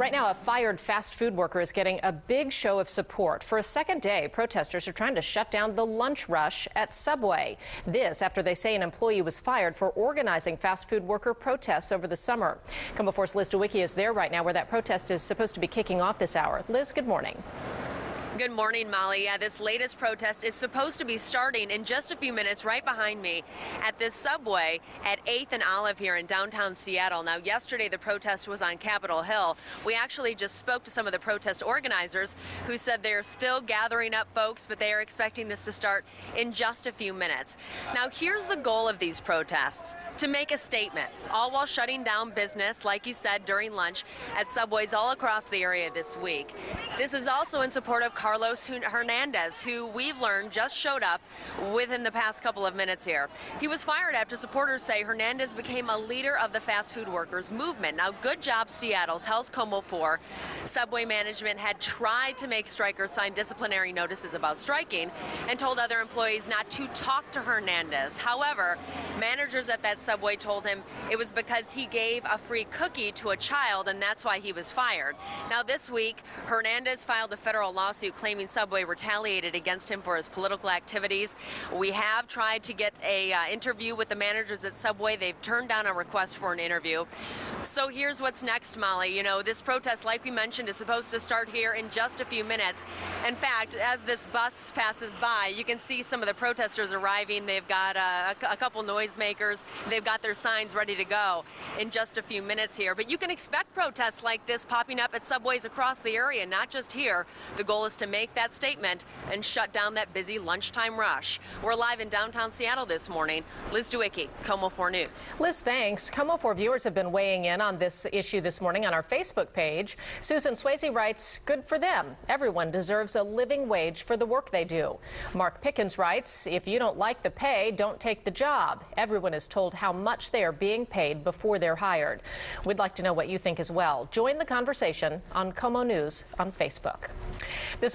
Right now, a fired fast food worker is getting a big show of support. For a second day, protesters are trying to shut down the lunch rush at Subway. This after they say an employee was fired for organizing fast food worker protests over the summer. KOMO 4's Liz DeWicki is there right now where that protest is supposed to be kicking off this hour. Liz, good morning. Good morning, Molly. Yeah, this latest protest is supposed to be starting in just a few minutes right behind me at this Subway at 8th and Olive here in downtown Seattle. Now, yesterday the protest was on Capitol Hill. We actually just spoke to some of the protest organizers who said they're still gathering up folks, but they are expecting this to start in just a few minutes. Now, here's the goal of these protests: to make a statement, all while shutting down business, like you said, during lunch at Subways all across the area this week. This is also in support of Carlos Hernandez, who we've learned just showed up within the past couple of minutes here. He was fired after supporters say Hernandez became a leader of the fast food workers movement. Now, good job, Seattle, tells KOMO 4. Subway management had tried to make strikers sign disciplinary notices about striking and told other employees not to talk to Hernandez. However, managers at that Subway told him it was because he gave a free cookie to a child, and that's why he was fired. Now, this week, Hernandez filed a federal lawsuit claiming Subway retaliated against him for his political activities. We have tried to get a interview with the managers at Subway. They've turned down a request for an interview. So here's what's next, Molly. You know, this protest, like we mentioned, is supposed to start here in just a few minutes. In fact, as this bus passes by, you can see some of the protesters arriving. They've got a couple noisemakers. They've got their signs ready to go in just a few minutes here. But you can expect protests like this popping up at Subways across the area, not just here. The goal is to make that statement and shut down that busy lunchtime rush. We're live in downtown Seattle this morning. Liz DeWicki, KOMO 4 News. Liz, thanks. KOMO 4 viewers have been weighing in on this issue this morning on our Facebook page. Susan Swayze writes, good for them. Everyone deserves a living wage for the work they do. Mark Pickens writes, if you don't like the pay, don't take the job. Everyone is told how much they are being paid before they're hired. We'd like to know what you think as well. Join the conversation on KOMO News on Facebook. This